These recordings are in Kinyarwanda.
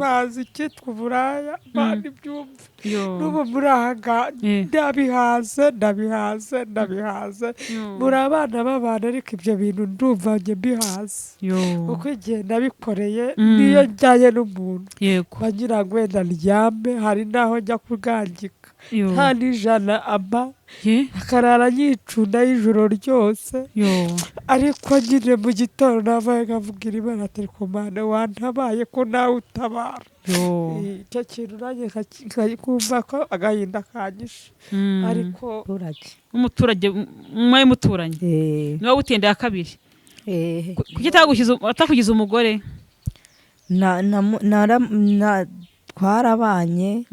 bazi icyitwa uburaya bandi byumva n'ubu murahaga ndabihaze muri abana b'abantu ariko ibyo bintu ndumva njye mbihaze uko igihe nabikoreye niyo njyanye n'umuntu bagira ngo wenda ndyame hari n'aho njya kugangika nta n'ijana aba akarara yicunda y'ijoro ryose ariko nyine mu gitondo navaye nkavugira Imana ati komanda wantabaye ko nawe utabara icyo kintu nanjye nkakumva ko agahinda kanyishe ariko umuturage mwaye muturanye niwe utendeye kabiri kuki atakugize umugore twarabanye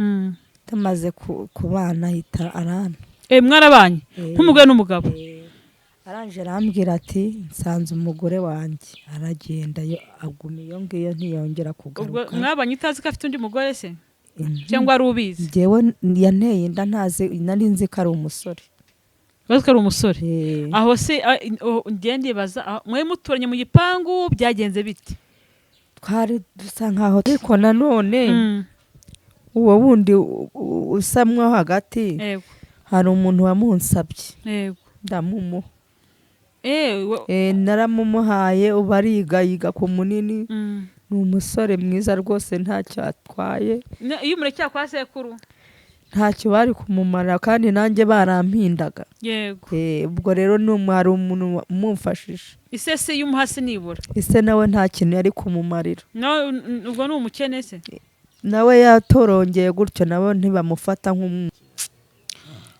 tumaze kubana ahita arana mwarabanye nk'umugore n'umugabo aranje arambwira ati nsanze umugore wanjye aragenda aguma iyo ngiyo ntiyongera kugaruka mwabanye utazi ko afite undi mugore se cyangwa ari ubizi njyewe yanteye inda nari nzi ko ari umusore bazi ko ari umusore aho se ngende baza mwe muturanye mu gipangu byagenze bite twari dusa nkaho ariko nanone uwo wundi usamwa hagati hari umuntu wamunsabye ndamumuha naramumuhaye ubarigayiga ku munini ni umusore mwiza rwose ntacyo atwaye iyo umureke kwa sekuru ntacyo bari kumumara kandi nanjye barampindaga ubwo rero hari umuntu umumfashije ise se y'umuhasi nibura ise nawe nta kintu yari kumumarira ubwo ni umukene se nawe yatorongeye gutyo nabo ntibamufata nk'umuntu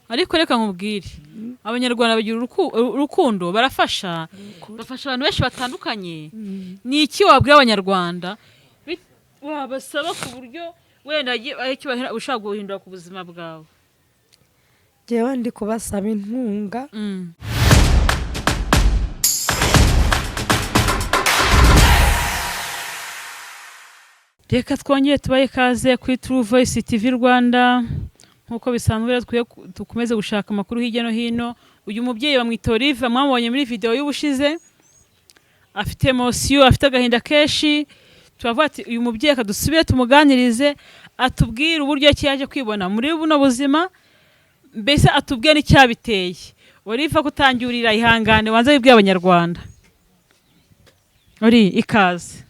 ariko reka nkubwire abanyarwanda bagira urukundo bafasha abantu benshi batandukanye ni iki wabwira abanyarwanda wabasaba ku buryo wenda ushaka guhindura ku buzima bwawe jewe ndi kubasaba intunga reka twongere tubaye ikaze kuri True Voice TV Rwanda nkuko bisanzwe dukomeze gushaka amakuru hirya no hino uyu mubyeyi bamwita Olive mwamubonye muri video y'ubushize afite emotion afite agahinda keshi turavuga ati uyu mubyeyi akadusubire tumuganirize atubwire uburyo cyaje kwibona muri buno buzima mbese atubwire n'icyabiteye Olive kutangurira ihangane wanze bibwiye abanyarwanda uri ikaze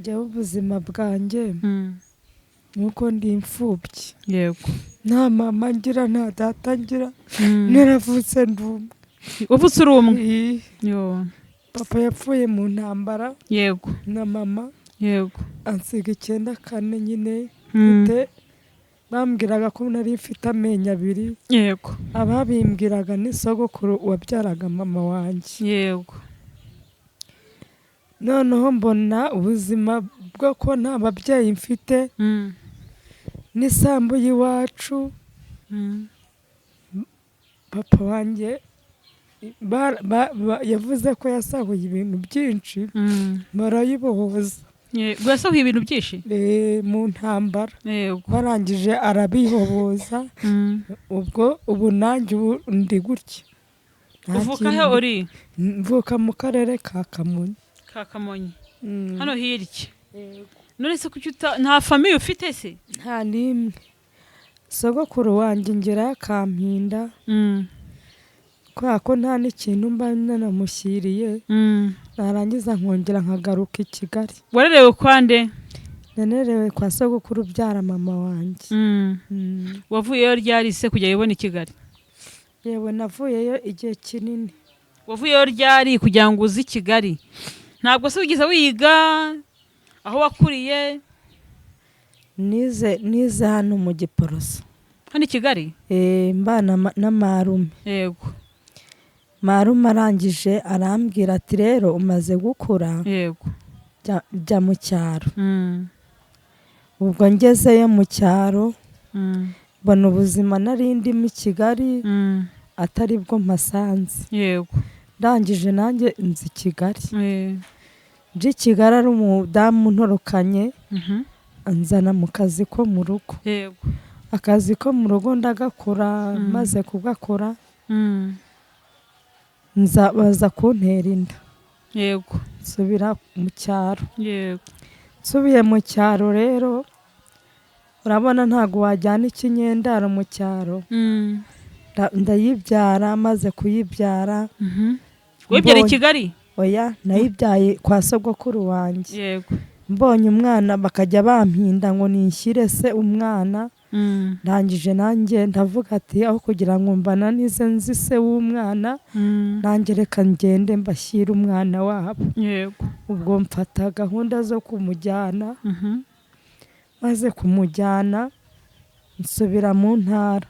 jewe ubuzima bwanjye nuko ndi imfubyi yego nta mama ngira nta data ngira naravutse ndumwe uvutse uri umwe papa yapfuye mu ntambara yego na mama yego ansiga 9 nyine mfite bambwiraga ko nari mfite amenyo 2 yego ababimbwiraga ni sogokuru wabyaraga mama wanjye yego noneho mbona ubuzima bwo ko nta babyeyi mfite n'isambu y'iwacu papa wanjye yavuze ko yasahuye ibintu byinshi barayibohoza yasahuye ibintu byinshi mu ntambara barangije arabihoboza ubu nanjye ndi gutya uvuka he uri mvuka mu karere ka Kamonyi hano hirya none se kuki nta famille ufite se nta nimwe sogokuru wanjye ngira akampinda kwa ko nta n'ikintu mba nanamushyiriye narangiza nkongera nkagaruka i Kigali warerewe kwande nanerewe kwa sogokuru byara mama wanjye wavuyeyo ryari se kujya yibona i Kigali yewe navuyeyo igihe kinini wavuyeyo ryari kugira ngo uzi i Kigali ntabwo se ugize wiga aho wakuriye nize hano mu Giporoso hano i Kigali mbana na marume yego marume arangije arambwira ati rero umaze gukura yego jya mu cyaro ubwo ngezeyo mu cyaro mbona ubuzima narindi mu Kigali atari bwo mpasanze yego ndangije nanjye nzi Kigali nje Kigali ari umudamu ntorokanye anzana mu kazi ko mu rugo yego akazi ko mu rugo ndagakora maze kugakora baza kuntera inda yego nsubira mu cyaro yego nsubiye mu cyaro rero urabona ntago wajyana ikinyendaro mu cyaro. Ndayibyara, maze kuyibyara wibyara i Kigali? Oya, nayibyaye kwa sogokuru wanjye. Yego. Mbonye umwana bakajya bampinda ngo nishyire se umwana. Ndangije nanjye ndavuga ati aho kugira ngo mbananize nzi se w'umwana, nanjye reka ngende mbashyire umwana wabo. Yego. Ubwo mfata gahunda zo kumujyana, maze kumujyana nsubira mu ntara.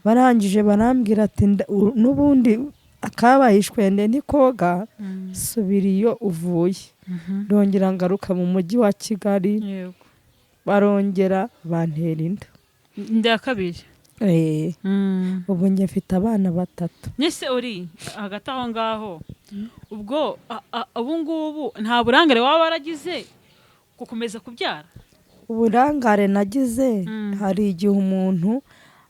Barangije barambwira ati n'ubundi akabaye ishwende ntikoga, subira iyo uvuye. Ndongera ngaruka mu mujyi wa Kigali. Yego. Barongera bantera inda. Inda ya kabiri? Ubu njye mfite abana 3. Nese uri hagati aho ngaho, ubwo ubu ngubu nta burangare waba waragize gukomeza kubyara? Uburangare nagize, hari igihe umuntu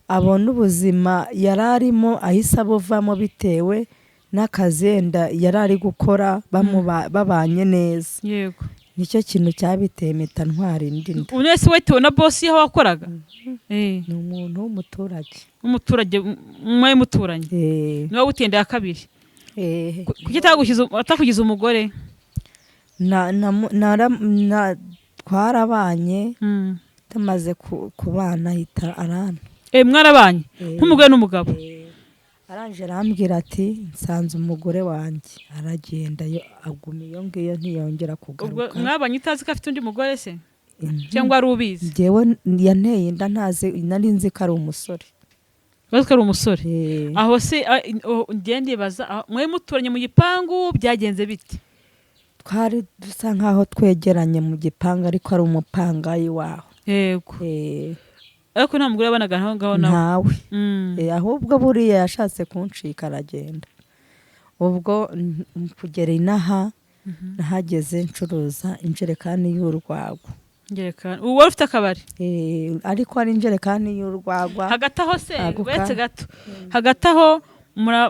abona ubuzima yararimo ahise abuvamo bitewe n'akazenda yarari gukora babanye neza. Yego. Nicyo kintu cyabiteye mpita ntwara indi nda. Unese wetewe na boss yaho wakoraga? Ni umuntu w'umuturage. Umuturage mwaye muturanye? Niwe utenda ya kabiri? Kuki atakugize umugore? Twarabanye, tumaze kubana ahita arana. Mwarabanye nk'umugore n'umugabo? Aranje arambwira ati nsanze umugore wanjye, aragenda aguma iyo ngiyo ntiyongera kugaruka. Ubwo mwabanye utazi ko afite undi mugore se cyangwa ari ubizi? Njyewe yanteye inda ntazi, nari nzi ko ari umusore. Bazi ko ari umusore? Aho se ngende baza mwe muturanye mu gipangu byagenze bite? Twari dusa nkaho twegeranye mu gipangu ariko ari umupangayi waho. Yego. Ariko nta mugore abanaga aho ngaho nawe? Ntawe. Ahubwo buriya yashatse kuncika aragenda. Ubwo kugera inaha nahageze ncuruza injerekani y'urwagwa. Injerekani? Ubu wari ufite akabari? Ariko ari injerekani y'urwagwa. Hagati aho se wetse gato, hagati aho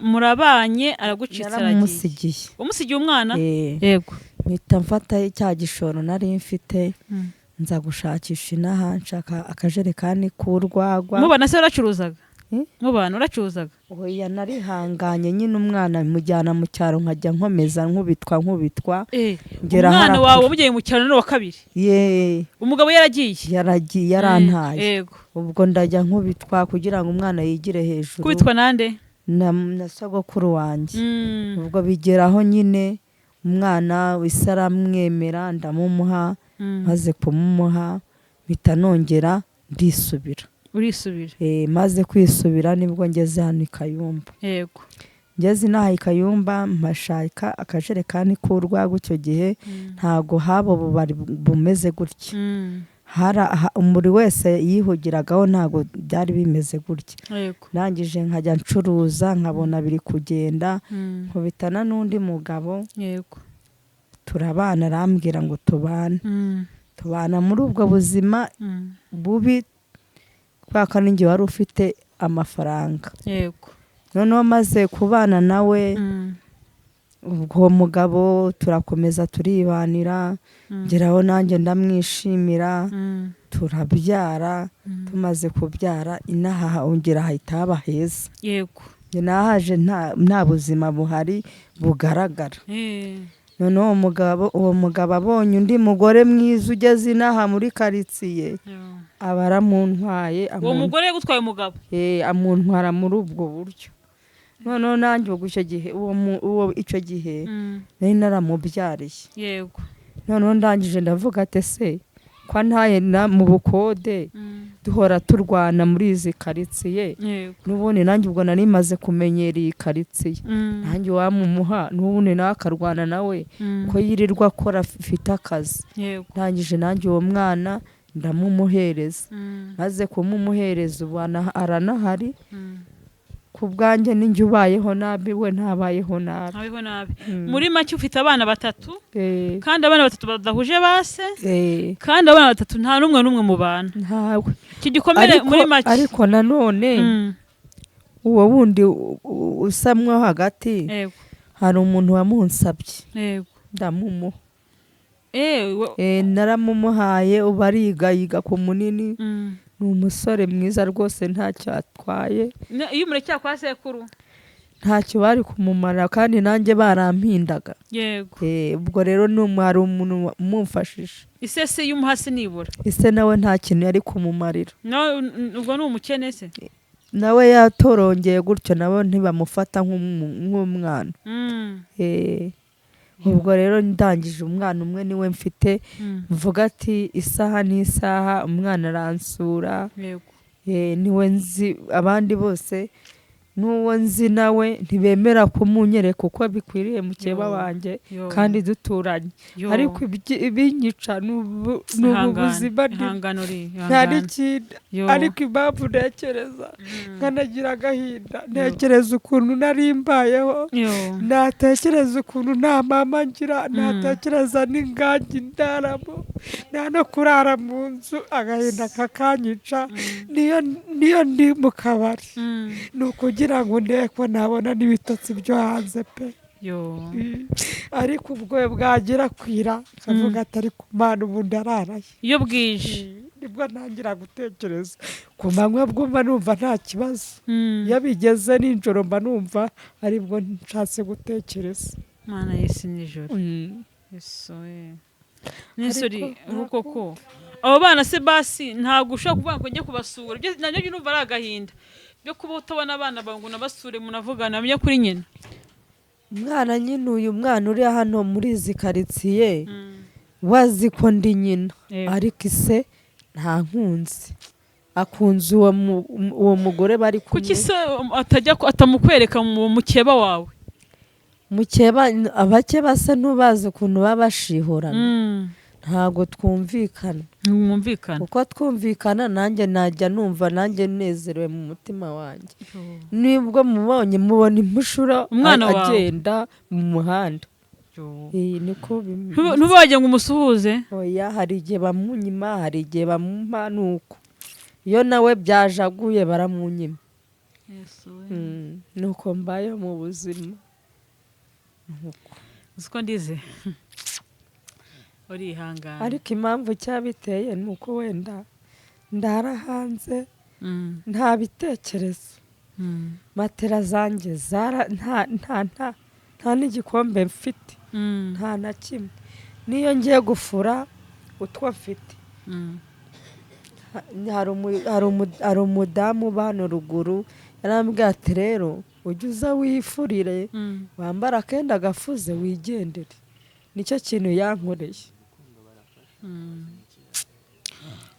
murabanye aragucitse aragiye? Naramusigiye. Umusigiye umwana? Yego. Mpita mfata cya gishoro nari mfite, nza gushakisha inaha nshaka akajerekani k'urwagwa. Mubana se uracuruzaga? Mubana uracuruzaga? Oya, narihanganye nyine umwana mujyana mu cyaro nkajya nkomeza nkubitwa. Umwana wawe wamugiye mu cyaro wa kabiri? Umugabo yaragiye? Yaragiye, yarantaye. Yego. Ubwo ndajya nkubitwa kugira ngo umwana yigire hejuru. Kubitwa nande? Na sogokuru wanjye. Ubwo bigeraho nyine umwana wisara mwemera ndamumuha, maze kumumuha mpita nongera ndisubira. Urisubira? Maze kwisubira nibwo ngeze hano i Kayumba. Yego. Ngeze inaha i Kayumba mpashaka akajerekani k'urwagwa. Icyo gihe ntago habo bari bumeze gutya. Buri wese yihugiragaho, ntago byari bimeze gutya. Nangije nkajya ncuruza nkabona biri kugenda, nkubitana n'undi mugabo. Yego. Turabana, arambwira ngo tubana muri ubwo buzima bubi, kubera ninjye wari ufite amafaranga. Yego. Noneho maze kubana nawe, ubwo mugabo turakomeza turibanira, ngeraho nanjye ndamwishimira, turabyara. Tumaze kubyara inaha ongera hahita haba heza. Yego. Nahaje nta buzima buhari bugaragara. Noneho uwo mugabo abonye undi mugore mwiza ugeze inaha muri karitsiye, aba aramuntwaye. Uwo mugore yagutwaye umugabo? Amuntwara muri ubwo buryo. Noneho nanjye ubwo icyo gihe nari naramubyariye. Yego. Noneho ndangije ndavuga ati se kwa ntaye mu bukode duhora turwana muri izi karitsiye, n'ubundi nanjye ubwo nari maze kumenyera iyi karitsiye, nanjye wamumuha n'ubundi nawe akarwana nawe ko yirirwa akora afite akazi. Ndangije nanjye uwo mwana ndamumuhereza. Maze kumumuhereza ubu aranahari. Ku bwanjye ninjye ubayeho nabi, we ntabayeho nabi. Muri make ufite abana 3, kandi abana 3 badahuje base, kandi abana 3 nta n'umwe mu bana. Ntawe. Iki gikomere muri make. Ariko nanone uwo wundi usamwa hagati, hari umuntu wamunsabye. Ndamumuha. naramumuhaye ubu ariga ku munini. Ni umusore mwiza rwose ntacyo atwaye. Iyo umureke kwa sekuru ntacyo bari kumumara kandi nanjye barampindaga. Yego. Ubwo rero hari umuntu umumfashije. Ise se y'umuhasi nibura. Ise nawe nta kintu yari kumumarira. Ubwo ni umukene se. Nawe yatorongeye gutyo nabo ntibamufata nk'umwana. Ubwo rero ndangije umwana umwe niwe mfite, mvuga ati isaha n'isaha umwana aransura. Yego. Niwe nzi, abandi bose n'uwo nzi nawe ntibemera kumunyereka uko bikwiriye mukeba wanjye kandi duturanye. Ariko ibinyica n'ubuzima nta n'ikindi. Ariko impamvu ntekereza nkanagira agahinda, ntekereza ukuntu nari mbayeho, natekereza ukuntu nta mama ngira, natekereza n'ingangi ndaramo, nta no kurara mu nzu, agahinda kakanyica. Niyo ndi mu kabari ni ukugira ngo ndeko nabona n'ibitotsi byo hanze pe. Ariko ubwo bwagira kwira kavuga atari ku Mana ubundi araraye. Iyo bwije nibwo ntangira gutekereza. Ku manywa bwo mba numva nta kibazo, iyo bigeze nijoro mba numva aribwo nshatse gutekereza. Mana y'isi nijoro. Nisori koko abo bana se basi ntabwo ushaka kuvuga ngo njye kubasura. Nanjye numva ari agahinda byo kuba utabona abana bawe ngo nabasure munavugana amenye kuri nyina. Umwana nyine uyu mwana uri hano muri izi karitsiye wazi ko ndi nyina, ariko ise nta nkunzi. Akunze uwo mugore bari kumwe. Kuki se atamukwereka mu mukeba wawe? Mukeba abakeba se ntubazi ukuntu baba bashihorana. Ntabwo twumvikana. Uko twumvikana nanjye najya numva nanjye nezerewe mu mutima wanjye. Nibwo mubona impushura agenda mu muhanda. Niko ntubajye ngo umusuhuze. Oya, hari igihe bamunyima, hari igihe bamumpa nuko. Iyo nawe byajaguye baramunyima. Nuko mbaye mu buzima. Uziko ndize urihangana. Ariko impamvu cyabiteye nuko wenda ndara hanze nta bitekerezo. Matera zanjye nta n'igikombe mfite, nta na kimwe. Niyo ngiye gufura utwo mfite, hari umudamu hano ruguru yarambwiye ati rero ujye uza wifurire, wambara akenda gafuze wigendere. Nicyo kintu yankoreye.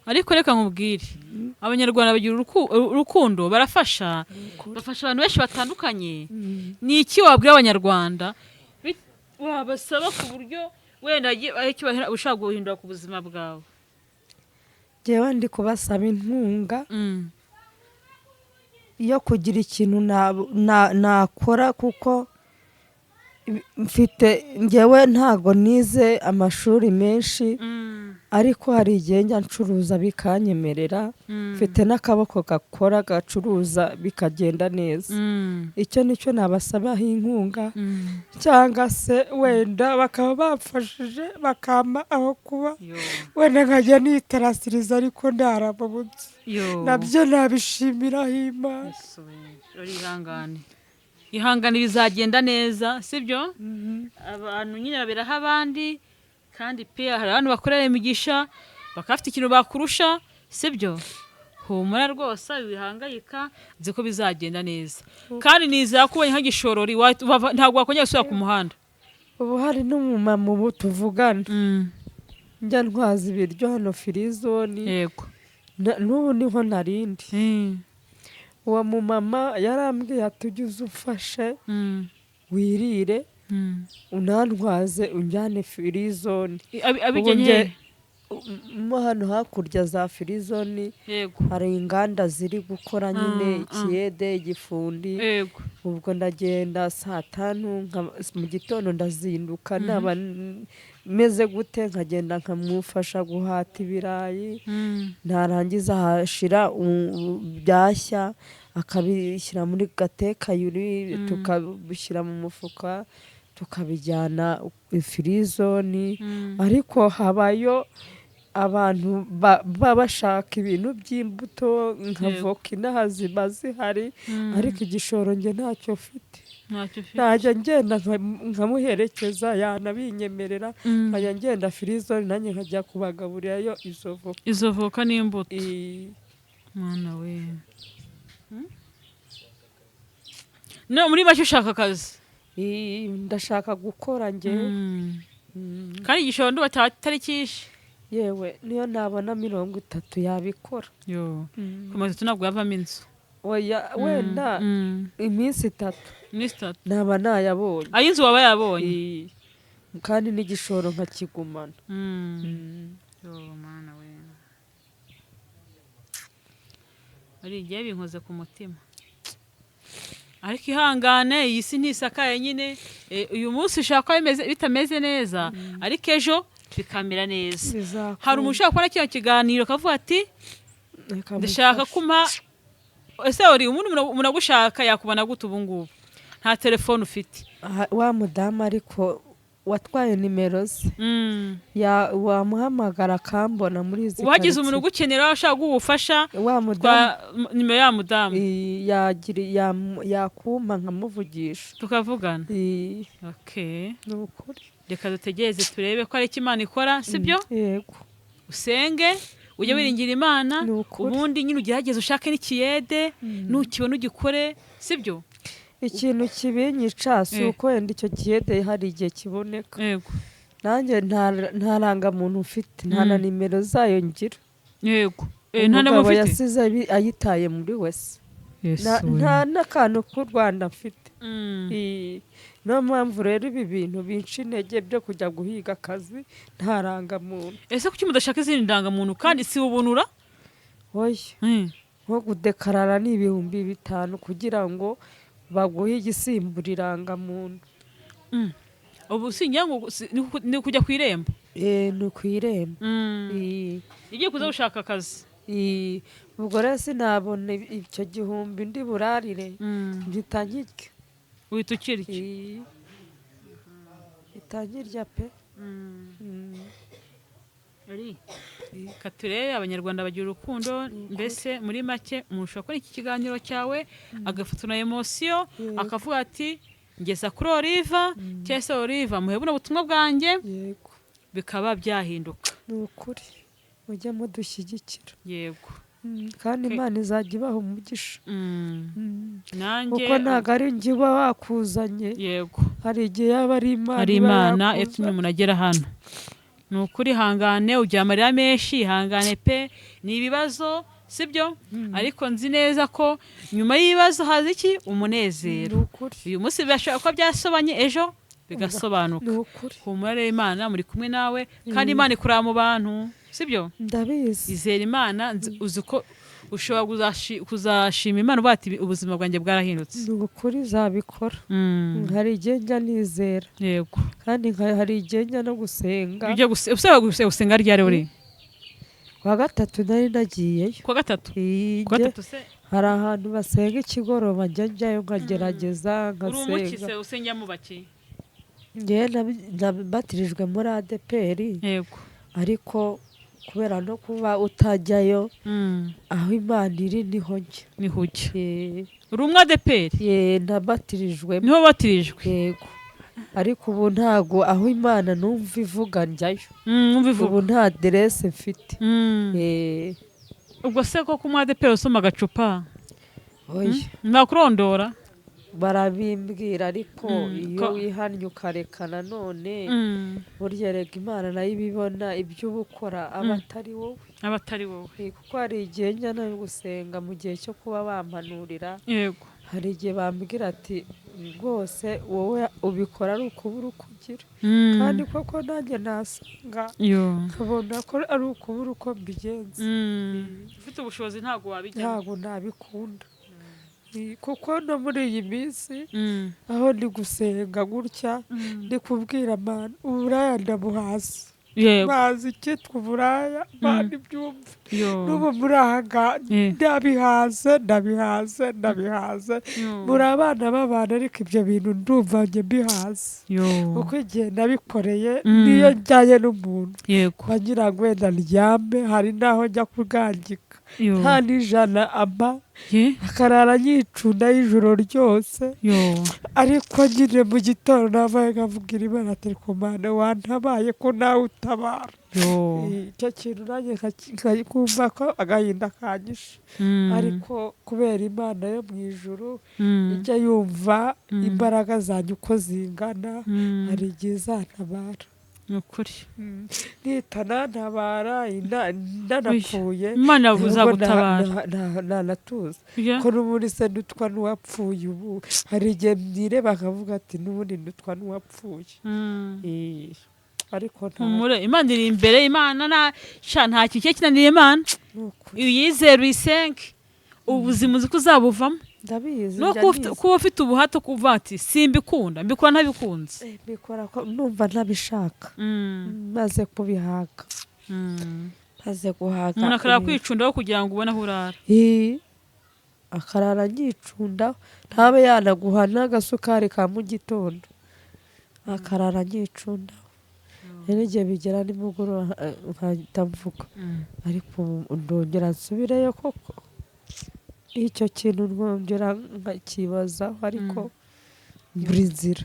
Ariko reka nkubwire, abanyarwanda bagira urukundo, barafasha abantu benshi batandukanye. Ni iki wabwira abanyarwanda wabasaba ku buryo wenda ushaka guhindura ku buzima bwawe? Jewe ndi kubasaba inkunga iyo kugira ikintu nakora, kuko mfite njyewe ntago nize amashuri menshi, ariko hari igihe njya ncuruza bikanyemerera. Mfite n'akaboko gakora gacuruza bikagenda neza. Icyo nicyo nabasabaho inkunga, cyangwa se wenda bakaba bamfashije bakama aho kuba wenda nkajya nitarasiriza ariko ndarababutse. Nabyo nabishimiraho Imana. Ihangane bizagenda neza, sibyo? Abantu nyine baberaho abandi, kandi pe hari abantu bakorera imigisha bakafite ikintu bakurusha, sibyo? Humura rwose wihangayika, nzi ko bizagenda neza. Kandi nizera ko ubonye nk'igishorori ntabwo wakongera gusubira ku muhanda. Ubu hari n'umumama ubu tuvugana, njya ntwaza ibiryo hano Firizoni. Yego. N'ubu niho narindi. Uwo mumama yarambwiye ati ujye uzufashe wirire, unantwaze unjyane Firizoni. Abigenye mo hano hakurya za Firizoni hari inganda ziri gukora nyine ikiyede, igifundi. Ubwo ndagenda saa 5 mu gitondo ndazinduka, naba meze gute nkagenda nkamufasha guhata ibirayi. Narangiza hashira byashya akabishyira muri gatekayuri, tukabishyira mu mufuka tukabijyana ifirizoni ariko habayo abantu baba bashaka ibintu by'imbuto nka voka inaha ziba zihari ariko igishoro njye ntacyo mfite najya ngenda nkamuherekeza yanabinyemerera nkajya ngenda firizoni nanjye nkajya kubagaburirayo izo voka n'imbuto mwana we no muri make ushaka akazi ndashaka gukora njye kandi igishoro nduba atari cyinshi yewe niyo nabona 30 yabikora kumaze tunabwo yavamo inzu oya wenda iminsi 3 naba nayabonye ayinzu waba yabonye kandi n'igishoro nkakigumana mana we ari igihe binkoze ku mutima ariko ihangane iyi si ntisakaye nyine uyu munsi ushaka bitameze neza ariko ejo bikamera neza hari umuntu ushaka kubona kino kiganiro akavuga ati ndashaka kumpa ese uri umuntu munagushaka yakubona gute ubu ngubu nta telefone ufite wa mudamu ariko watwaye nimero ze wamuhamagara akambona muri izi wagize umuntu ugukenera ashaka guhufasha nimero ya mudamu yakuma nkamuvugisha tukavugana nukuri reka dutegereze turebe ko ari icyo Imana ikora sibyo yego usenge ujye wiringira Imana ubundi nyine ugerageze ushake n'ikiyede nukibona ugikore sibyo ikintu kibinyica si uko wenda icyo kiyede hari igihe kiboneka yego nanjye ntaranga muntu ufite nta na nimero zayo ngira yego nta namo ufite yasize ayitaye muri wese nta n'akantu k'u Rwanda mfite niyo mpamvu rero ibi bintu binca intege byo kujya guhiga akazi ntaranga muntu ese kuki mudashaka izindi ndangamuntu kandi si ubunura oya nko gudekarara ni 5,000 kugira ngo baguhe igisimbura irangamuntu ubu sinjya ngo ni kujya ku irembo ni ku irembo igiye kuza gushaka akazi ubwo rero sinabona icyo 1,000 ndi burarire mpita nkirya uhita ukirya itangirya pe katurebe abanyarwanda bagira urukundo mbese muri make umuntu ushobora gukora iki kiganiro cyawe agafata na emosiyo akavuga ati ngeza kuri Oliva cyangwa se Oliva muhe buno butumwa bwanjye bikaba byahinduka ni ukuri mujye mudushyigikira yego kandi Imana izajya ibaha umugisha nanjye kuko ntabwo ari njye uba wakuzanye yego hari igihe yaba ari Imana yatumye umuntu agera hano ni ukuri hangane ujya amarira menshi hangane pe ni ibibazo sibyo ariko nzi neza ko nyuma y'ibibazo haza iki umunezero uyu munsi birashobora kuba byasobanye ejo bigasobanuka humura rero Imana muri kumwe nawe kandi Imana ikurira mu bantu sibyo ndabizi izera Imana uzi ko ushobora kuzashima Imana bati ubuzima bwanjye bwarahindutse ni ukuri zabikora hari igihe njya nizera yego kandi hari igihe njya no gusenga gusenga ryari uri kwa gatatu nari nagiyeyo kwa gatatu se hari ahantu basenga ikigoroba njyayo nkagerageza ngasenga urumukise usengera mu baki njye nabatirijwe muri ADPR yego ariko kubera no kuba utajyayo aho Imana iri niho njye uri umwe ADPR nabatirijwe niho batirijwe yego ariko ubu ntago aho Imana numva ivuga njyayo ubu nta aderese mfite ubwo se koko umwe ADPR usoma agacupa oya nakurondora barabimbwira ariko iyo wihannye ukareka nanone burya rega Imana nayo ibibona ibyo uba ukora aba atari wowe kuko hari igihe njya no gusenga mu gihe cyo kuba bampanurira yego hari igihe bambwira ati rwose wowe ubikora ari ukubura uko ugira kandi koko nanjye nasanga nkabona ko ari ukubura uko mbigenza ufite ubushobozi ntabwo wabijya ntabwo nabikunda kuko no muri iyi minsi aho ndi gusenga gutya ndi kubwira Imana uburaya ndabuhasi bazi icyitwa uburaya bandi byumva n'ubu muri aha ngaha ndabihaze muri abana b'abantu ariko ibyo bintu ndumva njye mbihaze kuko igihe nabikoreye niyo njyanye n'umuntu wagira ngo wenda ndyame hari n'aho njya kugangika nta n'ijana aba akarara yicunda y'ijoro ryose ariko nyine mu gitondo navaye nkavugira Imana ati komanda wantabaye ko nawe utabara icyo kintu nanjye nkakumva ko agahinda kanyishe ariko kubera Imana yo mu ijuru ijya yumva imbaraga zanjye uko zingana hari igihe izantabara nukuri nitanantabara ndanapfuye Imana uzagutabara nanatuza ko n'ubundi se ndutwa n'uwapfuye ubu hari igihe mnire bakavuga ati n'ubundi ndutwa n'uwapfuye ariko Imana iri imbere Imana nta kike kinaniye Imana uyizere uyisenke ubuzima uzi ko uzabuvamo ndabizi kuba ufite ubuhato kuva ati simbikunda mbikora ntabikunze mbikora numva ntabishaka maze kubihaga maze guhaga umuntu akarara kwicundaho kugira ngo ubone aho urara akarara nyicundaho ntabe yanaguha n'agasukari ka mu gitondo akarara nyicundaho rero igihe bigera nimugoroba nkahita mvuga ariko ndongera nsubireyo koko icyo kintu rwongera nkakibazaho ariko buri nzira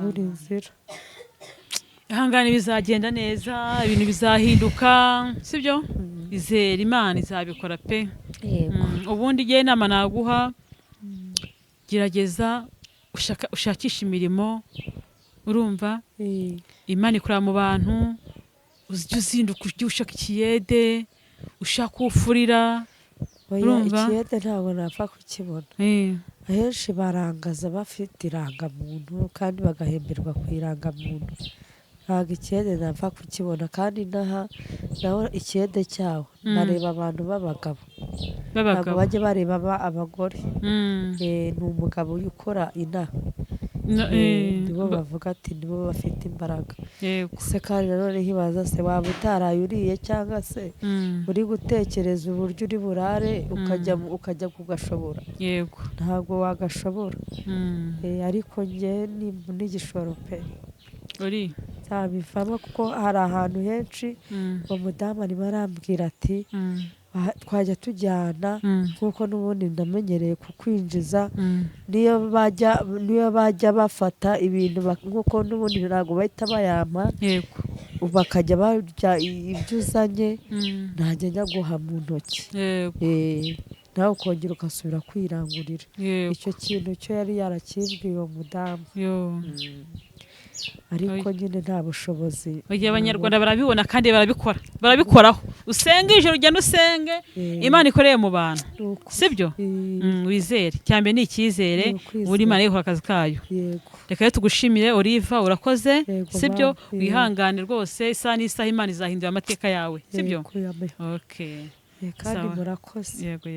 buri nzira ihangane bizagenda neza ibintu bizahinduka sibyo izera Imana izabikora pe ubundi igihe inama naguha gerageza ushakisha imirimo urumva Imana ikorera mu bantu ujye uzinduka ujye ushaka ikiyede ushaka ufurira urumva ikiyede ntabwo napfa kukibona ahenshi barangaza bafite irangamuntu kandi bagahemberwa ku irangamuntu ntabwo ikiyede napfa kukibona kandi naho ikiyede cyaho bareba abantu b'abagabo ntabwo bajya bareba abagore ni umugabo ukora inaha nibo bavuga ati nibo bafite imbaraga se kandi nanone ntibaza se waba utaraye uriye cyangwa se uri gutekereza uburyo uri burare ukajya kugashobora ntabwo wagashobora ariko njye n'igishoro pe ntabivamo kuko hari ahantu henshi umudamu arimo arambwira ati twajya tujyana nk'uko n'ubundi ndamenyereye kukwinjiza niyo bajya bafata ibintu nk'uko n'ubundi ntabwo bahita bayampa bakajya barya ibyo uzanye ntajya njya guha mu ntoki nawe ukongera ugasubira kwirangurira icyo kintu cyo yari yarakimbwiye uwo mudamu ariko nyine nta bushobozi igihe abanyarwanda barabibona kandi barabikoraho usenge ijoro ugenda usenge Imana ikoreye mu bantu sibyo wizere cyane ni icyizere buri Imana ikora akazi kayo reka rero tugushimire Oliva urakoze sibyo wihangane rwose isaha n'isaha Imana izahindura amateka yawe sibyo kandi murakoze yego